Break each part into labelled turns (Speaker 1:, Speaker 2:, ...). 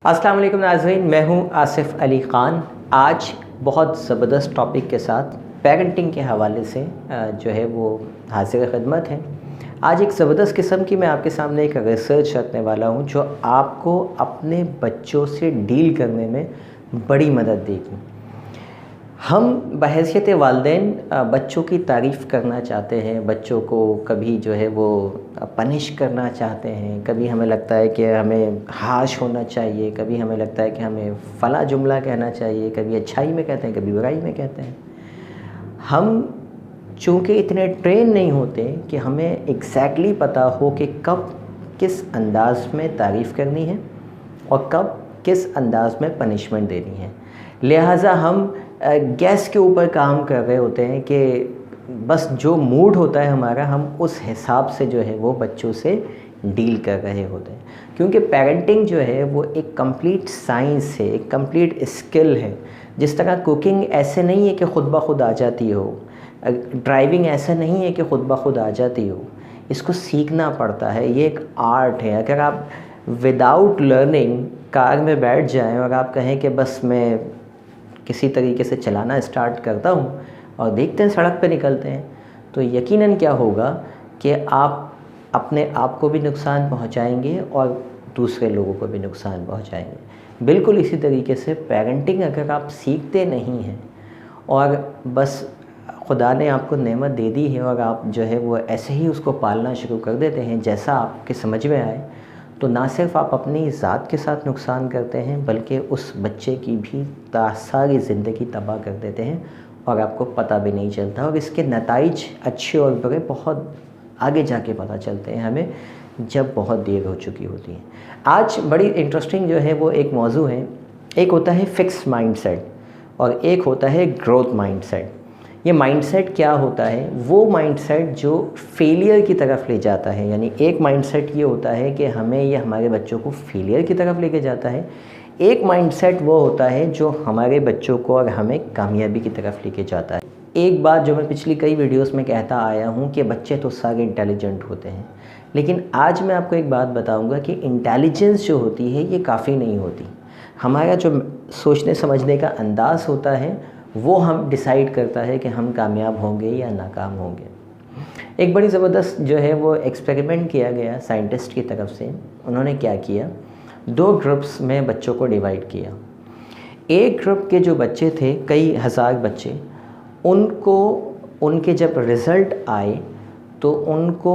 Speaker 1: अस्सलाम वालेकुम नाज़रीन, मैं हूं आसिफ़ अली ख़ान। आज बहुत ज़बरदस्त टॉपिक के साथ पेरेंटिंग के हवाले से जो है वो हाज़िर ख़िदमत है। आज एक ज़बरदस्त किस्म की मैं आपके सामने एक रिसर्च रखने वाला हूं जो आपको अपने बच्चों से डील करने में बड़ी मदद देगी। हम बहैसियत वालिदैन बच्चों की तारीफ़ करना चाहते हैं, बच्चों को कभी जो है वो पनिश करना चाहते हैं, कभी हमें लगता है कि हमें हाश होना चाहिए, कभी हमें लगता है कि हमें फ़ला जुमला कहना चाहिए, कभी अच्छाई में कहते हैं, कभी बुराई में कहते हैं। हम चूँकि इतने ट्रेन नहीं होते कि हमें एग्ज़ैक्टली पता हो कि कब किस अंदाज़ में तारीफ़ करनी है और कब किस अंदाज़ में पनिशमेंट देनी है। लिहाजा हम गैस के ऊपर काम कर रहे होते हैं कि बस जो मूड होता है हमारा, हम उस हिसाब से जो है वो बच्चों से डील कर रहे होते हैं। क्योंकि पेरेंटिंग जो है वो एक कंप्लीट साइंस है, एक कंप्लीट स्किल है। जिस तरह कुकिंग ऐसे नहीं है कि ख़ुद ब खुद आ जाती हो, ड्राइविंग ऐसा नहीं है कि ख़ुद ब खुद आ जाती हो, इसको सीखना पड़ता है। ये एक आर्ट है। अगर आप विदाउट लर्निंग कार में बैठ जाएं और आप कहें कि बस मैं किसी तरीके से चलाना स्टार्ट करता हूँ और देखते हैं सड़क पे निकलते हैं, तो यकीनन क्या होगा कि आप अपने आप को भी नुकसान पहुँचाएंगे और दूसरे लोगों को भी नुकसान पहुँचाएंगे। बिल्कुल इसी तरीके से पेरेंटिंग अगर आप सीखते नहीं हैं और बस खुदा ने आपको नेमत दे दी है और आप जो है वो ऐसे ही उसको पालना शुरू कर देते हैं जैसा आपके समझ में आए, तो ना सिर्फ आप अपनी ज़ात के साथ नुकसान करते हैं बल्कि उस बच्चे की भी सारी ज़िंदगी तबाह कर देते हैं और आपको पता भी नहीं चलता। और इसके नताइज अच्छे और बुरे बहुत आगे जाके पता चलते हैं हमें, जब बहुत देर हो चुकी होती है। आज बड़ी इंटरेस्टिंग जो है वो एक मौजू है। एक होता है फिक्स्ड माइंडसेट और एक होता है ग्रोथ माइंडसेट। ये माइंडसेट क्या होता है? वो माइंडसेट जो फेलियर की तरफ ले जाता है। यानी एक माइंडसेट ये होता है कि हमें ये हमारे बच्चों को फेलियर की तरफ लेके जाता है। एक माइंडसेट वो होता है जो हमारे बच्चों को और हमें कामयाबी की तरफ लेके जाता है। एक बात जो मैं पिछली कई वीडियोस में कहता आया हूँ कि बच्चे तो सारे इंटेलिजेंट होते हैं, लेकिन आज मैं आपको एक बात बताऊँगा कि इंटेलिजेंस जो होती है ये काफ़ी नहीं होती। हमारा जो सोचने समझने का अंदाज़ होता है वो हम डिसाइड करता है कि हम कामयाब होंगे या नाकाम होंगे। एक बड़ी ज़बरदस्त जो है वो एक्सपेरिमेंट किया गया साइंटिस्ट की तरफ से। उन्होंने क्या किया, 2 ग्रुप्स में बच्चों को डिवाइड किया। एक ग्रुप के जो बच्चे थे, कई हज़ार बच्चे, उनको उनके जब रिज़ल्ट आए तो उनको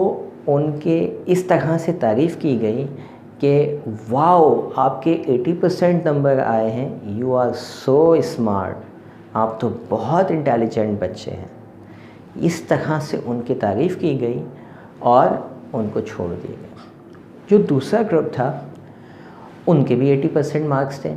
Speaker 1: उनके इस तरह से तारीफ़ की गई कि वाओ, आपके 80% नंबर आए हैं, यू आर सो स्मार्ट, आप तो बहुत इंटेलिजेंट बच्चे हैं। इस तरह से उनकी तारीफ़ की गई और उनको छोड़ दिया गया। जो दूसरा ग्रुप था उनके भी 80% मार्क्स थे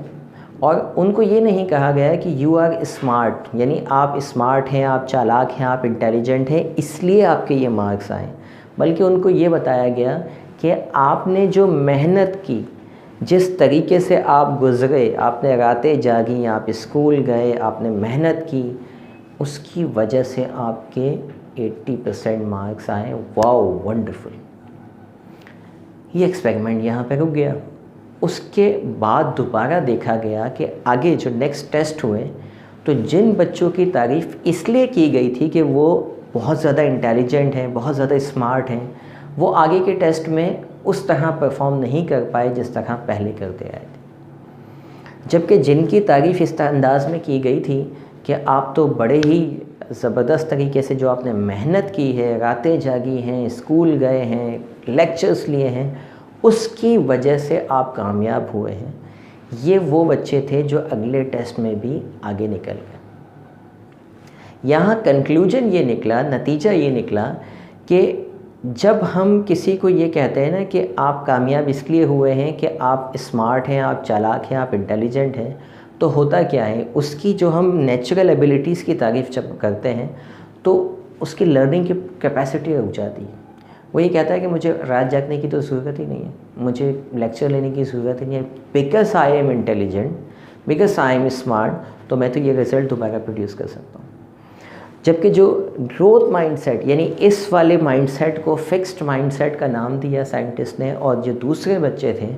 Speaker 1: और उनको ये नहीं कहा गया कि यू आर स्मार्ट, यानी आप स्मार्ट हैं, आप चालाक हैं, आप इंटेलिजेंट हैं इसलिए आपके ये मार्क्स आए, बल्कि उनको ये बताया गया कि आपने जो मेहनत की, जिस तरीके से आप गुज़रे, आपने रातें जागी, आप स्कूल गए, आपने मेहनत की, उसकी वजह से आपके 80% मार्क्स आए। Wow, wonderful. ये एक्सपेरिमेंट यहाँ पे रुक गया। उसके बाद दोबारा देखा गया कि आगे जो नेक्स्ट टेस्ट हुए तो जिन बच्चों की तारीफ़ इसलिए की गई थी कि वो बहुत ज़्यादा इंटेलिजेंट हैं, बहुत ज़्यादा स्मार्ट हैं, वो आगे के टेस्ट में उस तरह परफॉर्म नहीं कर पाए जिस तरह पहले करते आए थे। जबकि जिनकी तारीफ़ इस अंदाज़ में की गई थी कि आप तो बड़े ही ज़बरदस्त तरीके से जो आपने मेहनत की है, रातें जागी हैं, स्कूल गए हैं, लेक्चर्स लिए हैं, उसकी वजह से आप कामयाब हुए हैं, ये वो बच्चे थे जो अगले टेस्ट में भी आगे निकल गए। यहाँ कंक्लूजन ये निकला, नतीजा ये निकला कि जब हम किसी को ये कहते हैं ना कि आप कामयाब इसलिए हुए हैं कि आप स्मार्ट हैं, आप चालाक हैं, आप इंटेलिजेंट हैं, तो होता क्या है, उसकी जो हम नेचुरल एबिलिटीज़ की तारीफ़ जब करते हैं तो उसकी लर्निंग की कैपेसिटी रुक जाती है। वो ये कहता है कि मुझे रात जागने की तो ज़रूरत ही नहीं है, मुझे लेक्चर लेने की ज़रूरत ही नहीं है, because I am intelligent, because I am smart, तो मैं तो ये रिज़ल्ट दोबारा प्रोड्यूस कर सकता हूँ। जबकि जो ग्रोथ माइंडसेट, यानी इस वाले माइंडसेट को फिक्स्ड माइंडसेट का नाम दिया साइंटिस्ट ने, और जो दूसरे बच्चे थे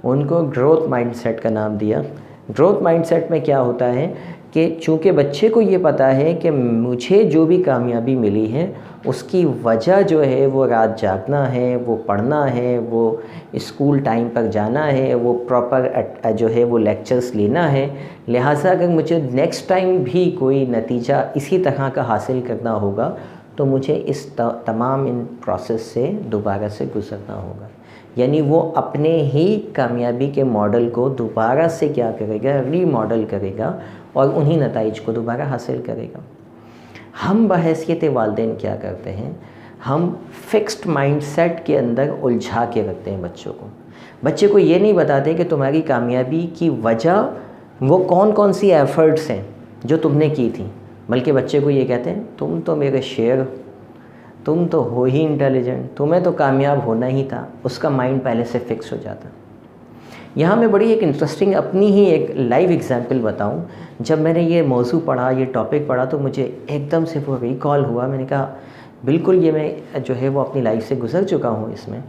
Speaker 1: ان کو گروتھ مائنڈ سیٹ کا نام دیا۔ گروتھ مائنڈ سیٹ میں کیا ہوتا ہے کہ چونکہ بچے کو یہ پتہ ہے کہ مجھے جو بھی کامیابی ملی ہے اس کی وجہ جو ہے وہ رات جاگنا ہے، وہ پڑھنا ہے، وہ اسکول ٹائم پر جانا ہے، وہ پراپر جو ہے وہ لیکچرز لینا ہے، لہٰذا اگر مجھے نیکسٹ ٹائم بھی کوئی نتیجہ اسی طرح کا حاصل کرنا ہوگا تو مجھے اس تمام ان پروسیس سے دوبارہ سے گزرنا ہوگا۔ یعنی وہ اپنے ہی کامیابی کے ماڈل کو دوبارہ سے کیا کرے گا، ری ماڈل کرے گا اور انہی نتائج کو دوبارہ حاصل کرے گا۔ ہم بحیثیت والدین کیا کرتے ہیں، ہم فکسڈ مائنڈ سیٹ کے اندر الجھا کے رکھتے ہیں بچوں کو۔ بچے کو یہ نہیں بتاتے کہ تمہاری کامیابی کی وجہ وہ کون کون سی ایفرٹس ہیں جو تم نے کی تھیں، بلکہ بچے کو یہ کہتے ہیں تم تو میرے شیر، تم تو ہو ہی انٹیلیجنٹ، تمہیں تو کامیاب ہونا ہی تھا۔ اس کا مائنڈ پہلے سے فکس ہو جاتا۔ یہاں میں بڑی ایک انٹرسٹنگ اپنی ہی ایک لائیو ایگزامپل بتاؤں۔ جب میں نے یہ موضوع پڑھا، یہ ٹاپک پڑھا تو مجھے ایک دم سے وہ ریکال ہوا۔ میں نے کہا بالکل یہ میں جو ہے وہ اپنی لائف سے گزر چکا ہوں۔ اس میں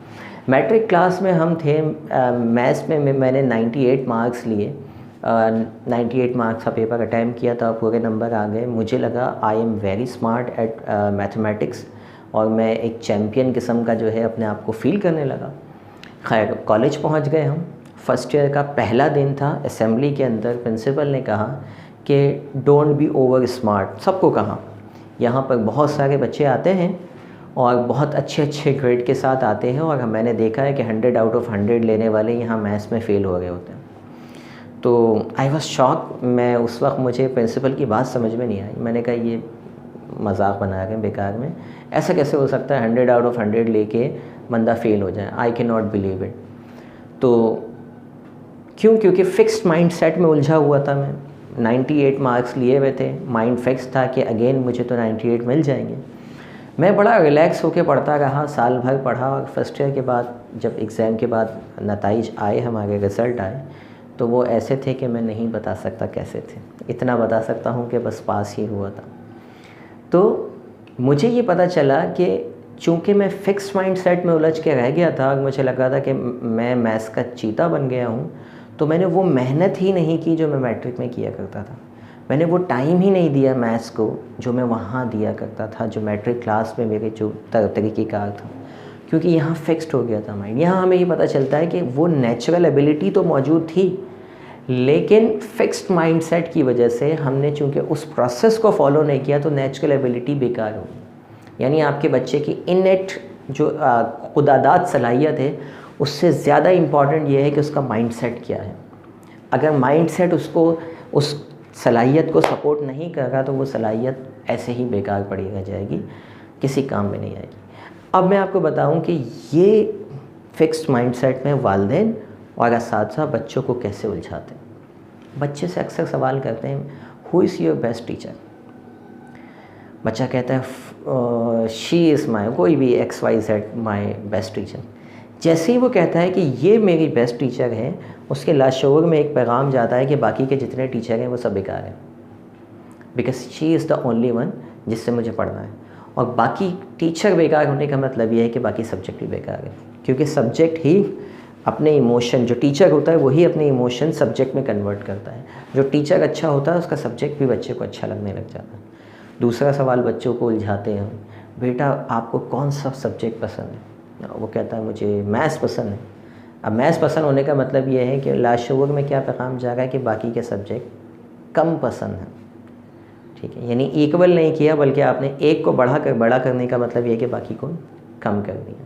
Speaker 1: میٹرک کلاس میں ہم تھے، میتھس میں نے 98 مارکس لیے، 98 مارکس کا پیپر اٹیمپٹ کیا تھا، پورے نمبر آ گئے۔ مجھے لگا I am very smart at mathematics اور میں ایک چیمپئن قسم کا جو ہے اپنے آپ کو فیل کرنے لگا۔ خیر کالج پہنچ گئے ہم، فرسٹ ایئر کا پہلا دن تھا، اسمبلی کے اندر پرنسپل نے کہا کہ ڈونٹ بی اوور اسمارٹ، سب کو کہا یہاں پر بہت سارے بچے آتے ہیں اور بہت اچھے گریڈ کے ساتھ آتے ہیں اور میں نے دیکھا ہے کہ 100 آؤٹ آف 100 لینے والے یہاں میتھس میں فیل ہو رہے ہوتے ہیں۔ تو آئی واز شاک، میں اس وقت مجھے پرنسپل کی بات سمجھ میں نہیں آئی۔ میں نے کہا یہ مذاق بنا رہے ہیں بیکار میں، ایسا کیسے ہو سکتا ہے 100 آؤٹ آف 100 لے کے بندہ فیل ہو جائے، I can not believe it. تو کیونکہ فکسڈ مائنڈ سیٹ میں الجھا ہوا تھا میں، 98 مارکس لیے ہوئے تھے، مائنڈ فکس تھا کہ اگین مجھے تو 98 مل جائیں گے۔ میں بڑا ریلیکس ہو کے پڑھتا رہا، سال بھر پڑھا، اور فرسٹ ایئر کے بعد جب ایگزام کے بعد نتائج آئے، ہمارے رزلٹ آئے، تو وہ ایسے تھے کہ میں نہیں بتا سکتا کیسے تھے۔ اتنا بتا سکتا ہوں کہ بس پاس ہی ہوا تھا۔ تو مجھے یہ پتہ چلا کہ چونکہ میں فکس مائنڈ سیٹ میں الجھ کے رہ گیا تھا، مجھے لگ رہا تھا کہ میں میتھس کا چیتا بن گیا ہوں، تو میں نے وہ محنت ہی نہیں کی جو میں میٹرک میں کیا کرتا تھا۔ میں نے وہ ٹائم ہی نہیں دیا میتھس کو جو میں وہاں دیا کرتا تھا، جو میٹرک کلاس میں میرے جو طریقہ کار تھا، کیونکہ یہاں فکسڈ ہو گیا تھا مائنڈ۔ یہاں ہمیں یہ پتہ چلتا ہے کہ وہ نیچرل ایبیلٹی تو موجود تھی، لیکن فکسڈ مائنڈ سیٹ کی وجہ سے ہم نے چونکہ اس پروسیس کو فالو نہیں کیا تو نیچرل ایبیلٹی بیکار ہو گئی۔ یعنی آپ کے بچے کی انیٹ جو خداداد صلاحیت ہے، اس سے زیادہ امپورٹنٹ یہ ہے کہ اس کا مائنڈ سیٹ کیا ہے۔ اگر مائنڈ سیٹ اس کو اس صلاحیت کو سپورٹ نہیں کر رہا تو وہ صلاحیت ایسے ہی بیکار پڑی رہ جائے گی، کسی کام میں نہیں آئے گی۔ اب میں آپ کو بتاؤں کہ یہ فکسڈ مائنڈ سیٹ میں والدین اور اساتذہ بچوں کو کیسے الجھاتے ہیں۔ بچے سے اکثر سوال کرتے ہیں who is your best teacher? بچہ کہتا ہے شی از مائی، کوئی بھی X Y Z my best teacher. جیسے ہی وہ کہتا ہے کہ یہ میری بیسٹ ٹیچر ہے، اس کے لاشعور میں ایک پیغام جاتا ہے کہ باقی کے جتنے ٹیچر ہیں وہ سب بیکار ہیں، because she is the only one جس سے مجھے پڑھنا ہے۔ اور باقی ٹیچر بیکار ہونے کا مطلب یہ ہے کہ باقی سبجیکٹ بھی بیکار ہے، کیونکہ سبجیکٹ ہی اپنے ایموشن، جو ٹیچر ہوتا ہے وہی اپنے ایموشن سبجیکٹ میں کنورٹ کرتا ہے۔ جو ٹیچر اچھا ہوتا ہے اس کا سبجیکٹ بھی بچے کو اچھا لگنے لگ جاتا ہے۔ دوسرا سوال بچوں کو الجھاتے ہیں، بیٹا آپ کو کون سا سبجیکٹ پسند ہے؟ وہ کہتا ہے مجھے میتھس پسند ہے۔ اب میتھس پسند ہونے کا مطلب یہ ہے کہ لاشعور میں کیا پیغام جا رہا ہے کہ باقی کے سبجیکٹ کم پسند ہیں، ٹھیک ہے؟ یعنی ایکول نہیں کیا، بلکہ آپ نے ایک کو بڑا کرنے کا مطلب یہ ہے کہ باقی کو کم کر دیا۔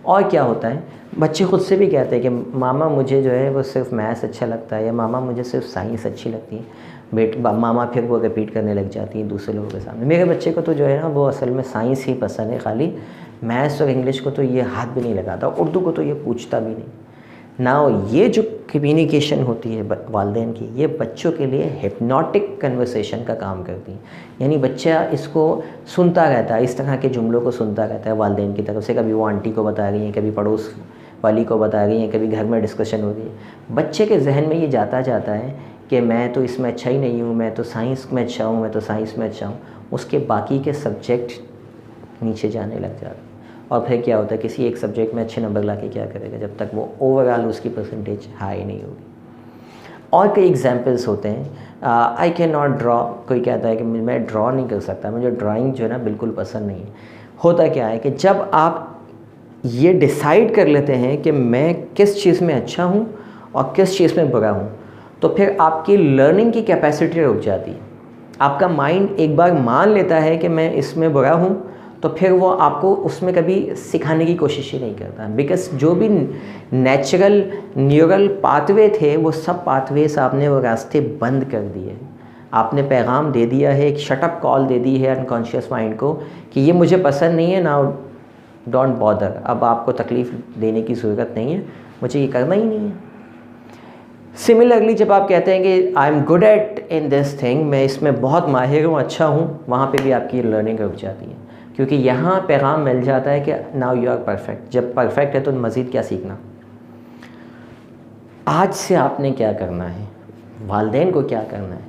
Speaker 1: اور کیا ہوتا ہے، بچے خود سے بھی کہتے ہیں کہ ماما مجھے جو ہے وہ صرف میتھس اچھا لگتا ہے، یا ماما مجھے صرف سائنس اچھی لگتی ہے۔ ماما پھر وہ ریپیٹ کرنے لگ جاتی ہیں دوسرے لوگوں کے سامنے، میرے بچے کو تو جو ہے نا وہ اصل میں سائنس ہی پسند ہے، خالی میتھس اور انگلش کو تو یہ ہاتھ بھی نہیں لگاتا، اردو کو تو یہ پوچھتا بھی نہیں۔ یہ جو کمیونیکیشن ہوتی ہے والدین کی، یہ بچوں کے لیے ہپنوٹک کنورسیشن کا کام کرتی ہے۔ یعنی بچہ اس کو سنتا رہتا ہے، اس طرح کے جملوں کو سنتا رہتا ہے والدین کی طرف سے، کبھی وہ آنٹی کو بتا رہی ہیں، کبھی پڑوس والی کو بتا رہی ہیں، کبھی گھر میں ڈسکشن ہو رہی ہے۔ بچے کے ذہن میں یہ جاتا ہے کہ میں تو اس میں اچھا ہی نہیں ہوں، میں تو سائنس میں اچھا ہوں، میں تو سائنس میں اچھا ہوں۔ اس کے باقی کے سبجیکٹ نیچے جانے لگ جاتے ہیں۔ और फिर क्या होता है किसी एक सब्जेक्ट में अच्छे नंबर ला के क्या करेगा जब तक वो ओवरऑल उसकी परसेंटेज हाई नहीं होगी। और कई एग्जांपल्स होते हैं, आई कैन नॉट ड्रॉ, कोई कहता है कि मैं ड्रॉ नहीं कर सकता, मुझे ड्राइंग जो है ना बिल्कुल पसंद नहीं है। होता क्या है कि जब आप ये डिसाइड कर लेते हैं कि मैं किस चीज़ में अच्छा हूँ और किस चीज़ में बुरा हूँ, तो फिर आपकी लर्निंग की कैपेसिटी रुक जाती है। आपका माइंड एक बार मान लेता है कि मैं इसमें बुरा हूँ, तो फिर वो आपको उसमें कभी सिखाने की कोशिश ही नहीं करता, बिकॉज जो भी नेचुरल न्यूरल पाथवे थे वो सब पाथवेस आपने वो रास्ते बंद कर दिए। आपने पैगाम दे दिया है, एक शटअप कॉल दे दी है अनकॉन्शियस माइंड को कि ये मुझे पसंद नहीं है, नाउ डोंट बॉदर, अब आपको तकलीफ़ देने की ज़रूरत नहीं है, मुझे ये करना ही नहीं है। सिमिलरली जब आप कहते हैं कि I am good at in this thing, मैं इसमें बहुत माहिर हूँ, अच्छा हूँ, वहाँ पे भी आपकी लर्निंग रुक जाती है, क्योंकि यहाँ पैगाम मिल जाता है कि नाउ यू आर परफेक्ट। जब परफेक्ट है तो मज़ीद क्या सीखना। आज से आपने क्या करना है, वालिदैन को क्या करना है,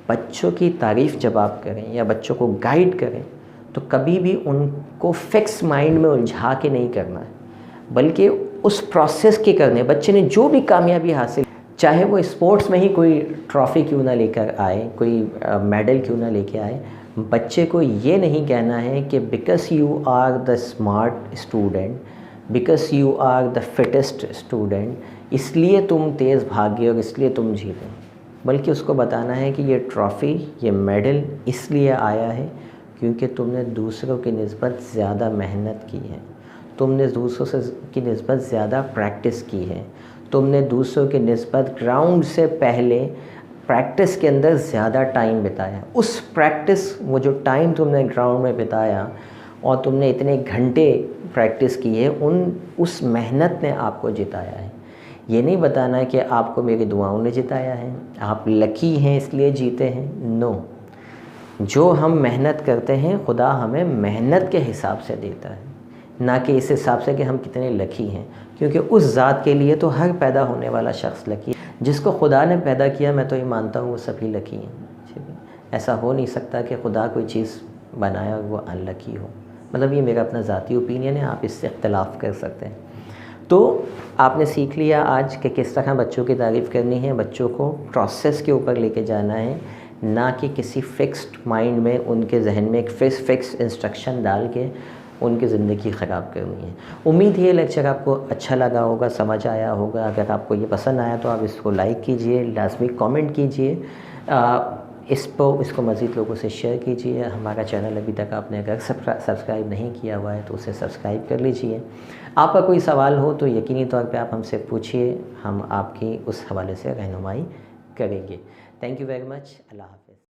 Speaker 1: बच्चों की तारीफ़ जब आप करें या बच्चों को गाइड करें तो कभी भी उनको फिक्स माइंड में उलझा के नहीं करना है, बल्कि उस प्रोसेस के करने। बच्चे ने जो भी कामयाबी हासिल, चाहे वो स्पोर्ट्स में ही कोई ट्रॉफ़ी क्यों ना लेकर आए, कोई मेडल क्यों ना लेके आए, बच्चे को ये नहीं कहना है कि because you are the smart student, because you are the fittest student, इसलिए तुम तेज़ भागे और इसलिए तुम जीते, बल्कि उसको बताना है कि ये ट्रॉफ़ी, ये मेडल इसलिए आया है क्योंकि तुमने दूसरों की निस्बत ज़्यादा मेहनत की है, तुमने दूसरों से की निस्बत ज़्यादा प्रैक्टिस की है, तुमने दूसरों की निस्बत ग्राउंड से पहले प्रैक्टिस के अंदर ज़्यादा टाइम बिताया। उस प्रैक्टिस, वो जो टाइम तुमने ग्राउंड में बिताया और तुमने इतने घंटे प्रैक्टिस की है, उस मेहनत ने आपको जिताया है। ये नहीं बताना है कि आपको मेरी दुआओं ने जिताया है, आप लकी हैं इसलिए जीते हैं। नो, जो हम मेहनत करते हैं खुदा हमें मेहनत के हिसाब से देता है, ना कि इस हिसाब से कि हम कितने लकी हैं, क्योंकि उस ज़ात के लिए तो हर पैदा होने वाला शख्स लकी है। जिसको खुदा ने पैदा किया, मैं तो ये मानता हूँ वो सभी लकी हैं। ठीक है, ऐसा हो नहीं सकता कि खुदा कोई चीज़ बनाया और वो अनलकी हो। मतलब ये मेरा अपना ज़ाती ओपिनियन है, आप इससे इख्तलाफ कर सकते हैं। तो आपने सीख लिया आज कि किस तरह बच्चों की तारीफ़ करनी है, बच्चों को प्रोसेस के ऊपर लेके जाना है, ना कि किसी फिक्स्ड माइंड में उनके जहन में एक फिक्स इंस्ट्रक्शन डाल के उनकी ज़िंदगी ख़राब करनी है। उम्मीद है ये लेक्चर आपको अच्छा लगा होगा, समझ आया होगा। अगर आपको ये पसंद आया तो आप इसको लाइक कीजिए, लाजमी कमेंट कीजिए, इसको मज़ीद लोगों से शेयर कीजिए। हमारा चैनल अभी तक आपने अगर सब्सक्राइब नहीं किया हुआ है तो उसे सब्सक्राइब कर लीजिए। आपका कोई सवाल हो तो यकीनी तौर पे आप हमसे पूछिए, हम आपकी उस हवाले से रहनुमाई करेंगे। Thank you very much. अल्लाह हाफ़िज़।